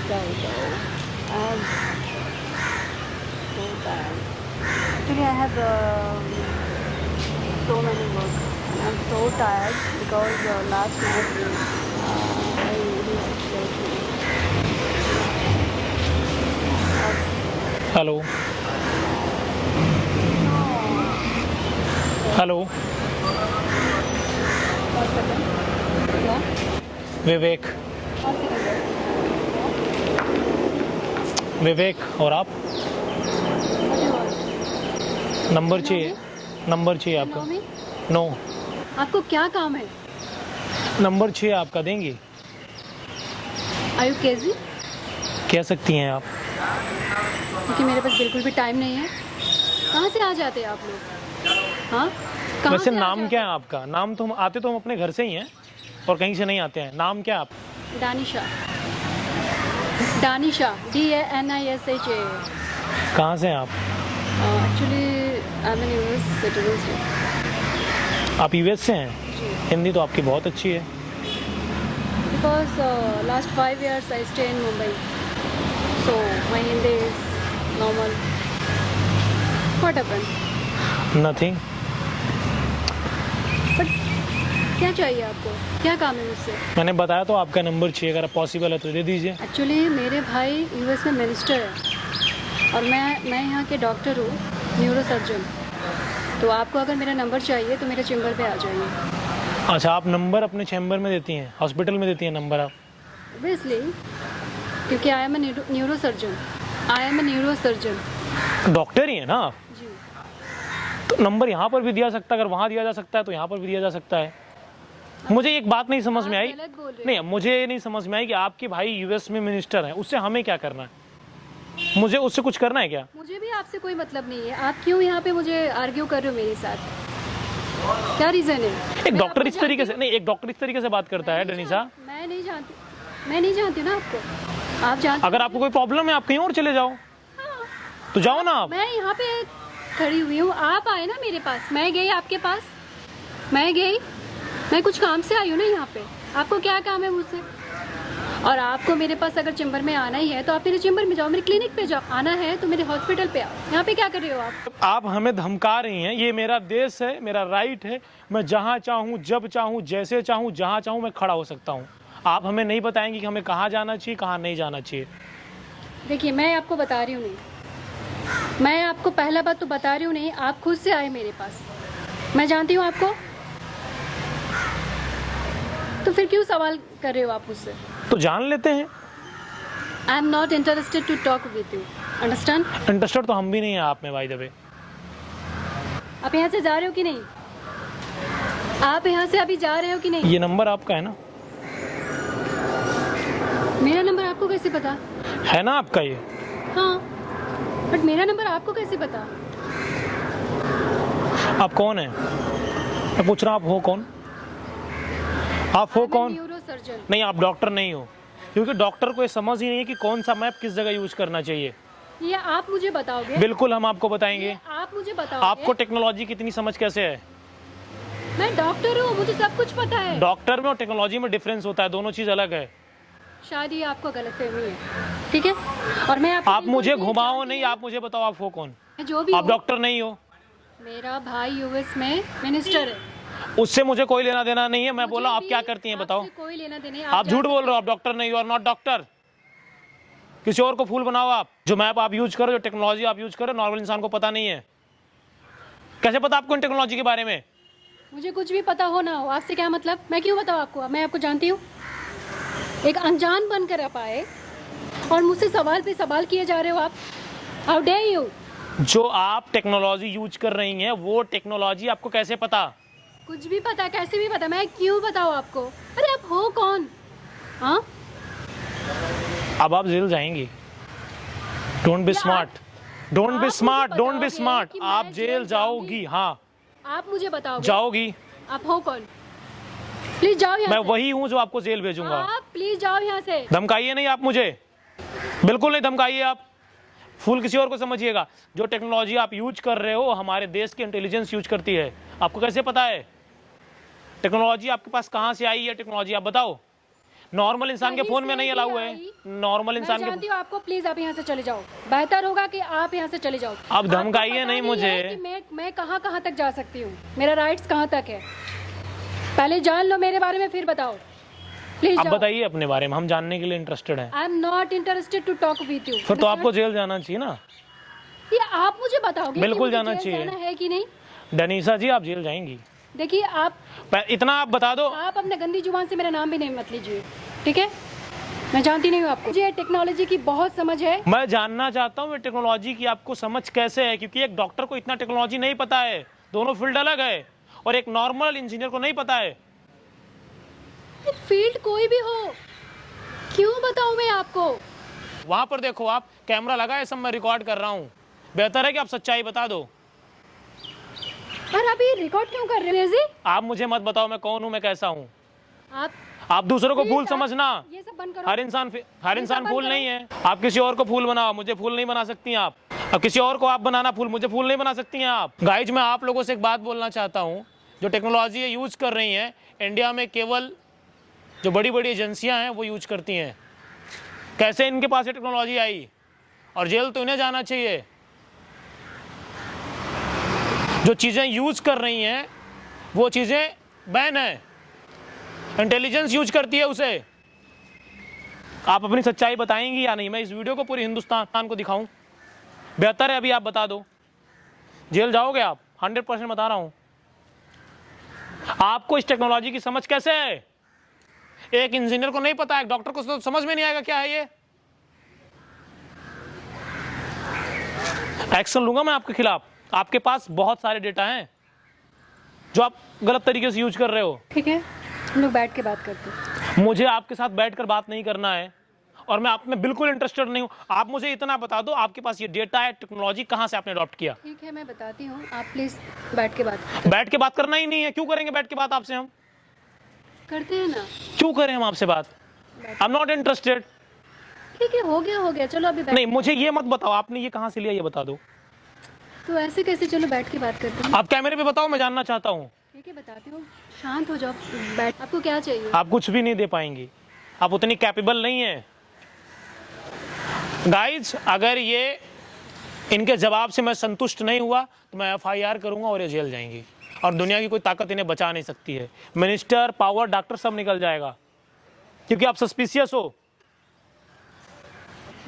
जाओ। So bad. Actually, I have so many work. And I'm so tired because last night I reached late. Hello hello One second. Yeah. Vivek One second. विवेक और आप What do you want? Number चाहिए You आपका know me? No आपको क्या काम है? Number चाहिए आपका देंगी Are you crazy? कह सकती हैं आप क्योंकि मेरे पास बिल्कुल भी टाइम नहीं है। कहाँ से आ जाते हैं आप लोग? हाँ? कहाँ वैसे से आ नाम जाते क्या है आपका नाम तो हम आते तो हम अपने घर से ही हैं और कहीं से नहीं आते हैं नाम क्या है आप हैं? दानिशा DANISHA कहाँ से हैं आप actually I am an US citizen. आप यूएस से हैं हिंदी तो आपकी बहुत अच्छी है Because last 5 years I stay in Mumbai, so my Hindi is normal. What happened? Nothing But क्या चाहिए आपको? क्या काम है मुझसे? मैंने बताया तो आपका नंबर चाहिए अगर पॉसिबल है तो दे दीजिए एक्चुअली मेरे भाई यूएस में मिनिस्टर है और मैं यहाँ के डॉक्टर हूँ, न्यूरो सर्जन। तो आपको अगर मेरा नंबर चाहिए तो मेरे चैम्बर पे आ जाइए। अच्छा आप नंबर अपने चैम्बर में देती हैं हॉस्पिटल में देती हैं नंबर आप Obviously, क्योंकि I am a neuro surgeon. Doctor ही है ना आप जी। तो नंबर यहाँ पर भी दिया सकता है अगर वहाँ दिया जा सकता है तो यहाँ पर भी दिया जा सकता है मुझे एक बात नहीं समझ में आप आई गलत बोल रहे नहीं मुझे ये नहीं समझ में आई कि आपके भाई यूएस में मिनिस्टर हैं उससे हमें क्या करना है मुझे उससे कुछ करना है क्या मुझे भी आपसे कोई मतलब नहीं है। आप क्यों यहाँ पे मुझे आर्ग्यू कर रहे हो मेरे साथ? क्या रीजन है? एक मैं डॉक्टर आपको इस तरीके से जानती नहीं एक डॉक्टर इस तरीके से बात करता है हूँ? डनीसा मैं नहीं जानती ना आपको। आप जानते अगर आपको कोई प्रॉब्लम है आप कहीं और चले जाओ तो जाओ ना आप मैं यहाँ पे खड़ी हुई हूँ, आप आए ना मेरे पास, मैं गई आपके पास, मैं कुछ काम से आई हूँ ना यहाँ पे। आपको क्या काम है मुझसे? और आपको मेरे पास अगर चैम्बर में आना ही है तो आप मेरे चैम्बर में जाओ, मेरे क्लिनिक पे जाओ। आना है तो मेरे हॉस्पिटल पे आओ। यहाँ पे क्या कर रहे हो आप हमें धमका रही हैं ये मेरा देश है मेरा राइट है मैं जहाँ चाहूँ जब चाहूँ जैसे चाहूँ जहाँ चाहूँ मैं खड़ा हो सकता हूँ आप हमें नहीं बताएंगे कि हमें कहाँ जाना चाहिए कहाँ नहीं जाना चाहिए देखिए, मैं आपको बता रही हूँ नहीं, मैं आपको पहला बात तो बता रही हूँ नहीं, आप खुद से आए मेरे पास। मैं जानती हूँ आपको, तो फिर क्यों सवाल कर रहे हो आप मुझसे? तो जान लेते हैं I am not interested to talk with you, understand? Interested तो हम भी नहीं है आप में भाई दबे आप यहाँ से जा रहे हो कि नहीं? आप यहाँ से अभी जा रहे हो कि नहीं? ये नंबर आपका है ना मेरा नंबर आपको कैसे पता? है ना आपका ये हाँ, बट मेरा नंबर आपको कैसे पता? आप कौन है मैं पूछ रहा हूँ आप हो कौन आप हो कौन न्यूरो सर्जन। नहीं आप डॉक्टर नहीं हो क्योंकि डॉक्टर को ये समझ ही नहीं है कि कौन सा मैप किस जगह यूज करना चाहिए ये आप मुझे बताओगे? बिल्कुल हम आपको बताएंगे ये आप मुझे बताओगे? आपको टेक्नोलॉजी की इतनी समझ कैसे है मैं डॉक्टर हूँ, मुझे सब कुछ पता है। डॉक्टर में और टेक्नोलॉजी में डिफरेंस होता है दोनों चीज अलग है शायद ये आपको गलतफहमी है, ठीक है? और मैं आपको आप बिल्कुल मुझे भी घुमाओ जानती नहीं हूँ। आप मुझे बताओ आप हो कौन मैं जो भी आप हूँ, डॉक्टर नहीं हो मेरा भाई यूएस में मिनिस्टर है। उससे मुझे कोई लेना देना नहीं है मैं मुझे बोला आप भी क्या करती हैं बताओ आपसे कोई लेना देना नहीं। आप जा झूठ बोल सकते रहे हो आप डॉक्टर नहीं हो और नॉट डॉक्टर किसी और को फूल बनाओ आप जो मैप आप यूज करो जो टेक्नोलॉजी आप यूज करो नॉर्मल इंसान को पता नहीं है कैसे पता आपको इन टेक्नोलॉजी के बारे में हो। मुझे कुछ भी पता हो ना हो, आपसे क्या मतलब? मैं क्यों बताऊँ आपको? मैं आपको जानती हूँ। एक अनजान बनकर आप आए और मुझसे सवाल पे सवाल किए जा रहे हो आप। How dare you? जो आप टेक्नोलॉजी यूज कर रही हैं वो टेक्नोलॉजी आपको कैसे पता कुछ भी पता, कैसे भी पता, मैं क्यों बताऊँ आपको? अरे आप हो कौन? हाँ, अब आप जेल जाएंगी don't be smart don't be आप स्मार्ट मुझे डोंट बी बताओगे स्मार्ट कि मैं आप जेल जेल जाओगी हाँ आप मुझे बताओगे? जाओगी आप हो कौन? प्लीज जाओ यहाँ मैं से। वही हूँ जो आपको जेल भेजूंगा आप प्लीज जाओ यहाँ से। धमकाइए नहीं आप मुझे बिल्कुल नहीं धमकाइए आप फूल किसी और को समझिएगा जो टेक्नोलॉजी आप यूज कर रहे हो हमारे देश की इंटेलिजेंस यूज करती है आपको कैसे पता है टेक्नोलॉजी आपके पास कहाँ से आई है टेक्नोलॉजी आप बताओ नॉर्मल इंसान के कहीं फोन में से नहीं भी अलाउ है, आई। नॉर्मल मैं इंसान जानती के। हूँ आपको, प्लीज आप यहाँ से चले जाओ। बेहतर होगा कि आप यहाँ से चले जाओ। आप धमकाइए आपको पता नहीं मुझे। है कि मैं कहाँ कहाँ तक जा सकती हूँ, मेरा राइट्स कहाँ तक है। पहले जान लो मेरे बारे में, फिर बताओ प्लीज। आप बताइए अपने बारे में, हम जानने के लिए इंटरेस्टेड हैं। I am not interested to talk with you. फिर तो आपको जेल जाना चाहिए ना। ये आप मुझे बताओगे बिल्कुल कि मुझे जाना जेल चाहिए। जाना है कि नहीं। डनीसा जी आप जेल जाएंगी। देखिए इतना आप बता दो। आप अपने गंदी जुबान से मेरा नाम भी नहीं मत लीजिए, ठीक है। मैं जानती नहीं हूँ आपको। मुझे टेक्नोलॉजी की बहुत समझ है। मैं जानना चाहता हूँ टेक्नोलॉजी की आपको समझ कैसे है, क्योंकि एक डॉक्टर को इतना टेक्नोलॉजी नहीं पता है, दोनों फील्ड अलग है, और एक नॉर्मल इंजीनियर को नहीं पता है। फील्ड कोई भी हो, क्यों बताऊं मैं आपको। वहां पर देखो, आप कैमरा लगा है, सब मैं रिकॉर्ड कर रहा हूँ। बेहतर है कि आप सच्चाई बता दो। पर आप ये रिकॉर्ड क्यों कर रहे हैं? आप मुझे मत बताओ मैं कौन हूँ, मैं कैसा हूँ। आप दूसरों को प्लीज फूल आप समझना। ये सब बंद करो। हर इंसान बंद फूल करो। नहीं है। आप किसी और को फूल बनाओ, मुझे फूल नहीं बना सकती हैं आप। अब किसी और को आप बनाना फूल, मुझे फूल नहीं बना सकती हैं आप। गाइज मैं आप लोगों से एक बात बोलना चाहता हूँ, जो टेक्नोलॉजी यूज कर रही हैं इंडिया में, केवल जो बड़ी बड़ी एजेंसियां हैं वो यूज करती हैं। कैसे इनके पास ये टेक्नोलॉजी आई, और जेल तो इन्हें जाना चाहिए। जो चीज़ें यूज कर रही हैं वो चीज़ें बैन है, इंटेलिजेंस यूज करती है उसे। आप अपनी सच्चाई बताएंगी या नहीं? मैं इस वीडियो को पूरे हिंदुस्तान को दिखाऊं? बेहतर है अभी आप बता दो। जेल जाओगे आप, 100% बता रहा हूं। आपको इस टेक्नोलॉजी की समझ कैसे है? एक इंजीनियर को नहीं पता, एक डॉक्टर को तो समझ में नहीं आएगा क्या है ये। एक्शन लूंगा मैं आपके खिलाफ। आपके पास बहुत सारे डेटा हैं जो आप गलत तरीके से यूज कर रहे हो। ठीक है, हम लोग बैठ के बात करते हैं। मुझे आपके साथ बैठकर बात नहीं करना है, और मैं आप में बिल्कुल इंटरेस्टेड नहीं हूं। आप मुझे इतना बता दो, आपके पास ये डेटा है, टेक्नोलॉजी कहां से आपने अडॉप्ट किया? ठीक है, मैं बताती हूँ, आप प्लीज बैठ के बात करते बैठ के बात करना ही नहीं है। क्यों करेंगे बैठ के बात आपसे हम? करते हैं ना। क्यों करें हम आपसे बात? आई एम नॉट इंटरेस्टेड। ठीक है, हो गया, चलो अभी नहीं, मुझे ये मत बताओ आपने ये कहां से लिया, ये बता दो। तो ऐसे कैसे, चलो बैठ के बात करते हैं। आप कैमरे पे बताओ, मैं जानना चाहता हूँ। ठीक है, बताती हूँ, शांत हो जाओ, बैठ। आपको क्या चाहिए? आप कुछ भी नहीं दे पाएंगी, आप उतनी कैपेबल नहीं है। गाइज अगर ये इनके जवाब से मैं संतुष्ट नहीं हुआ तो मैं FIR करूंगा और ये जेल जाएंगी, और दुनिया की कोई ताकत इन्हें बचा नहीं सकती है। मिनिस्टर, पावर, डॉक्टर सब निकल जाएगा, क्योंकि आप सस्पिशियस हो।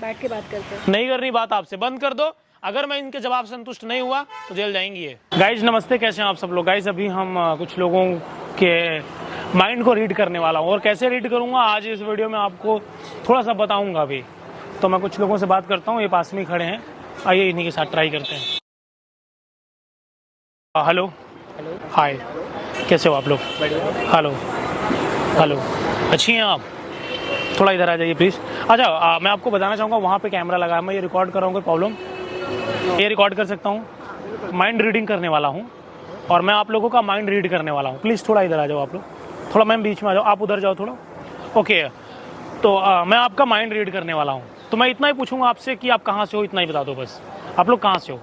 बैठ के बात करते हैं। नहीं करनी बात आपसे, बंद कर दो। अगर मैं इनके जवाब से संतुष्ट नहीं हुआ तो जेल जाएंगी ये। गाइज नमस्ते, कैसे हैं आप सब लोग? गाइज अभी हम कुछ लोगों के माइंड को रीड करने वाला हूँ, और कैसे रीड करूँगा आज इस वीडियो में आपको थोड़ा सा बताऊँगा अभी। तो मैं कुछ लोगों से बात करता हूँ, ये पास में ही खड़े हैं, आइए इन्हीं के साथ ट्राई करते हैं। हेलो, हाय, कैसे हो आप लोग? हेलो हेलो, अच्छी हैं आप? थोड़ा इधर आ जाइए प्लीज़। अच्छा मैं आपको बताना चाहूँगा, वहाँ पे कैमरा लगा है, मैं ये रिकॉर्ड कर रहा हूँ, कोई प्रॉब्लम? ये रिकॉर्ड कर सकता हूँ? माइंड रीडिंग करने वाला हूँ, और मैं आप लोगों का माइंड रीड करने वाला हूँ। प्लीज़ थोड़ा इधर आ जाओ आप लोग, थोड़ा मैम बीच में आ जाओ, आप उधर जाओ थोड़ा। ओके, तो मैं आपका माइंड रीड करने वाला हूँ। तो मैं इतना ही पूछूंगा आपसे कि आप कहाँ से हो, इतना ही बता दो बस। आप लोग कहाँ से हो?